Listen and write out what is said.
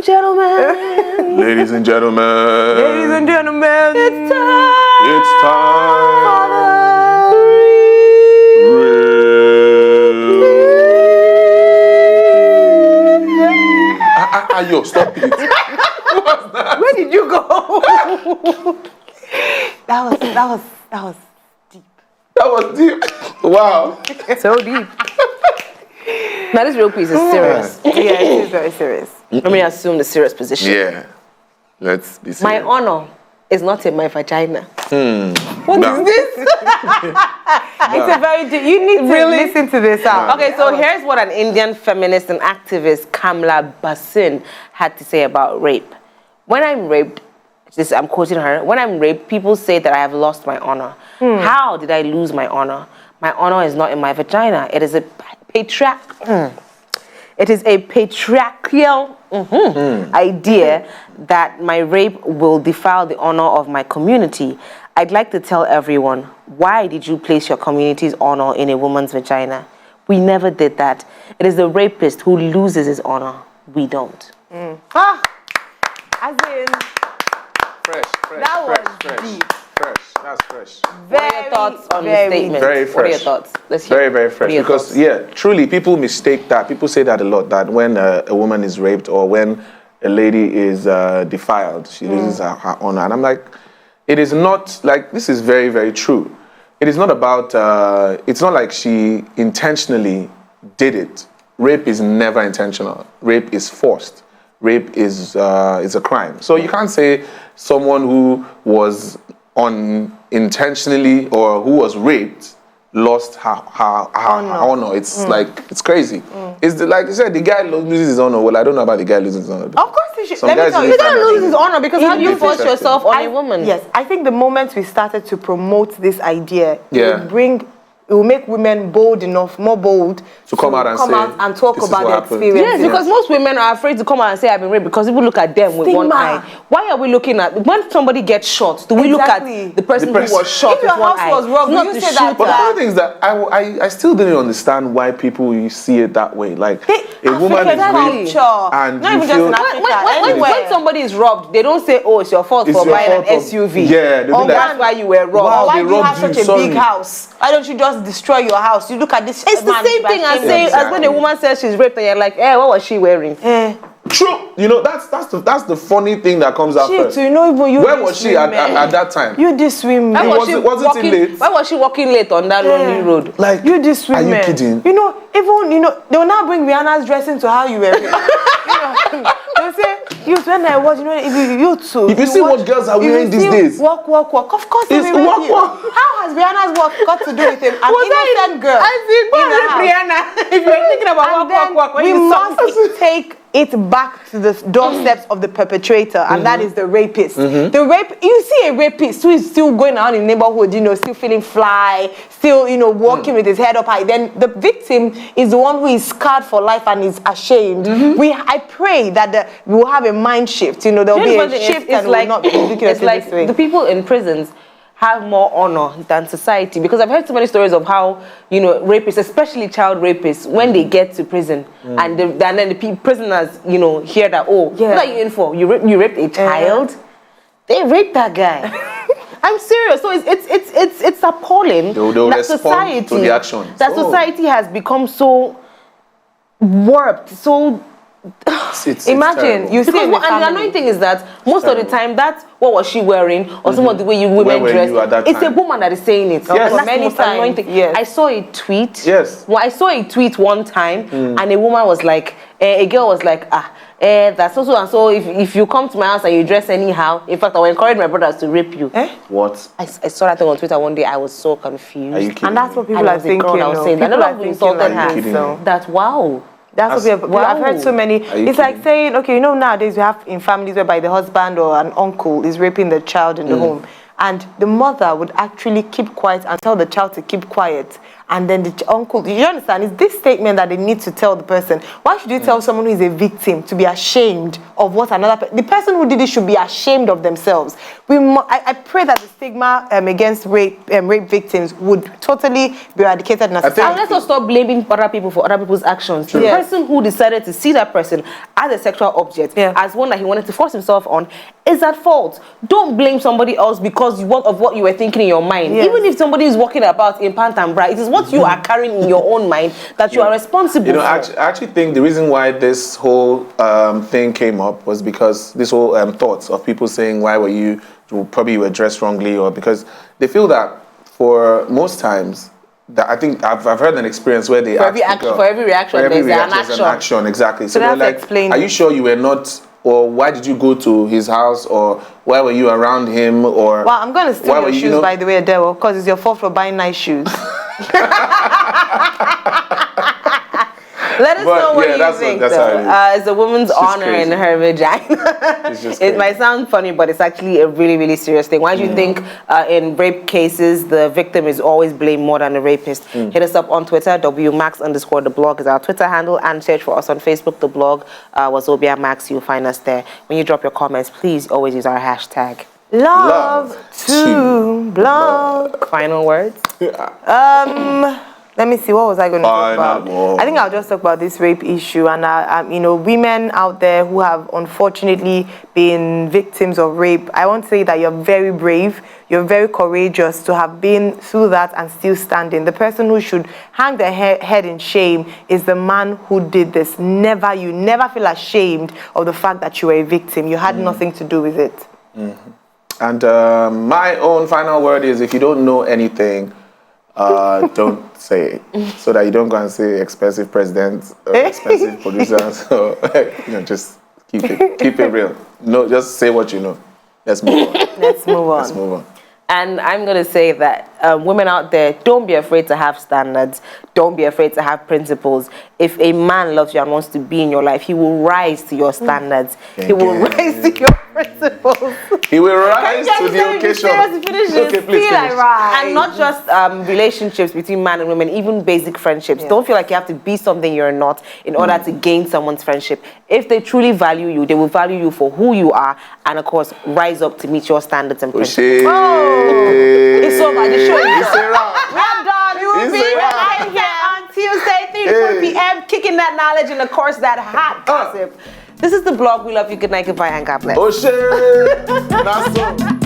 gentlemen. Ladies and gentlemen. Ladies and gentlemen. It's time. Yo, stop it. What's that? Where did you go? that was deep. That was deep. Wow. So deep. Now this real piece is serious. Yeah, it is very serious. Let me assume the serious position. Yeah. Let's be serious. My honor is not in my vagina. What is this? It's a very deep. You need to listen to this out. Okay, so here's what an Indian feminist and activist, Kamla Basin, had to say about rape. When I'm raped, I'm quoting her, when I'm raped, people say that I have lost my honor. How did I lose my honor? My honor is not in my vagina. It is a It is a patriarchal idea that my rape will defile the honor of my community. I'd like to tell everyone, why did you place your community's honor in a woman's vagina? We never did that. It is the rapist who loses his honor. We don't. As in... Fresh. That was deep. Fresh. That's fresh. What are your thoughts on the statement? Very fresh. What are your thoughts? Let's hear. Very fresh. Because, truly, people mistake that. People say that a lot, that when a woman is raped or when a lady is defiled, she loses her honor. And I'm like, it is not, like, this is very, very true. It is not about, it's not like she intentionally did it. Rape is never intentional. Rape is forced. Rape is a crime. So you can't say someone who was unintentionally or who was raped lost her honor. It's like, it's crazy. It's like you said, the guy loses his honor. Well, I don't know about the guy losing his honor. Of course he should. Let me tell you, he doesn't lose his honor because how do you force yourself on a woman? Yes, I think the moment we started to promote this idea, it will make women bold enough, more bold, to come out and talk about their experience. Yes, because most women are afraid to come out and say I've been raped because people look at them with one eye. Why are we looking at, when somebody gets shot, do we look at the person who was shot with one eye? If your house was robbed, you say that. But the other thing is that I still didn't understand why people see it that way. Like, a woman is raped and not you even feel... just in Africa, when somebody is robbed, they don't say, oh, it's your fault for buying an SUV. Yeah, or that's why you were robbed. Wow, why do you have such a big house? Why don't you just destroy your house? You look at this. It's the same thing as when a woman says she's raped and you're like, what was she wearing? True. You know, that's the funny thing that comes out first. You know, even you. Where was she at that time? You this women. Wasn't it late? Why was she walking late on that lonely road? Like, you this women. Are you kidding? You know, they will now bring Rihanna's dressing to how you wear it. They'll say, when I watch, if you see what girls are wearing these days. Walk. Of course, it's walk. How has Rihanna's walk got to do with him? An innocent girl. Rihanna. If you're thinking about walk, we must take it back to the doorsteps of the perpetrator, and that is the rapist. You see a rapist who is still going around in the neighborhood, still feeling fly, still, walking with his head up high. Then the victim is the one who is scarred for life and is ashamed. I pray that we will have a mind shift. There will be a shift and will not be looking at it this way. The people in prisons have more honor than society, because I've heard so many stories of how rapists, especially child rapists, when they get to prison and then the prisoners hear that, what are you in for? You raped a child? They raped that guy. I'm serious. So it's appalling that society to the actions. That society has become so warped, so. Imagine you see, and the annoying thing is that most of the time, that's what was she wearing, or some of the way you women dress. It's a woman that is saying it. Yes. And that's the most annoying thing. Yes. I saw a tweet. Yes. Well, I saw a tweet one time, and a woman was like, a girl was like, that's so and so. If you come to my house and you dress anyhow, in fact, I will encourage my brothers to rape you. What? I saw that thing on Twitter one day. I was so confused. Are you kidding? And that's what people are thinking. I was saying that. A lot of people insulted her. That wow. That's what I've heard so many. It's like saying, okay, nowadays we have in families whereby the husband or an uncle is raping the child in the home, and the mother would actually keep quiet and tell the child to keep quiet and then the uncle. Do you understand? It's this statement that they need to tell the person. Why should you tell someone who is a victim to be ashamed of what the person who did it should be ashamed of themselves? I pray that the stigma against rape victims would totally be eradicated in our society. And let's not stop blaming other people for other people's actions. The person who decided to see that person as a sexual object, as one that he wanted to force himself on, is at fault. Don't blame somebody else because of what you were thinking in your mind. Even if somebody is walking about in pant and bra, it is what you are carrying in your own mind that you are responsible for. I actually think the reason why this whole thing came up was because this whole thoughts of people saying, why were you were dressed wrongly, or because they feel that for most times, that I think I've heard an experience where they for every reaction there's an action. Exactly. So they're like, explain. Are you sure you were not, or why did you go to his house, or why were you around him, or well, I'm gonna steal your shoes, by the way, Adele, because it's your fault for buying nice shoes. Let us know what you think, though. It's a woman's honor in her vagina. It might sound funny, but it's actually a really, really serious thing. Why do you think in rape cases, the victim is always blamed more than the rapist? Hit us up on Twitter, WMax_the blog is our Twitter handle, and search for us on Facebook, the blog, Wazobia Max, you'll find us there. When you drop your comments, please always use our hashtag. Love to blog. Final words? Let me see, what was I going to talk about? I think I'll just talk about this rape issue, and you know, women out there who have unfortunately been victims of rape. I want to say that you're very brave, you're very courageous to have been through that and still standing. The person who should hang their head in shame is the man who did this. You never feel ashamed of the fact that you were a victim. You had nothing to do with it. And my own final word is, if you don't know anything, don't say it, so that you don't go and say expensive presidents or expensive producers. So, just keep it real. No, just say what you know. Let's move on. Let's move on. And I'm going to say that women out there, don't be afraid to have standards. Don't be afraid to have principles. If a man loves you and wants to be in your life, he will rise to your standards. He will rise to your principles. He will rise to the occasion. Okay, please finish. And not just relationships between man and women, even basic friendships. Don't feel like you have to be something you're not in order to gain someone's friendship. If they truly value you, they will value you for who you are, and of course, rise up to meet your standards and principles. It's over. The show is we're done. You will be right here on Tuesday, 3 p.m. Kicking that knowledge and, of course, that hot gossip. This is the blog. We love you. Good night, goodbye, and God bless. Oh, shit. That's so.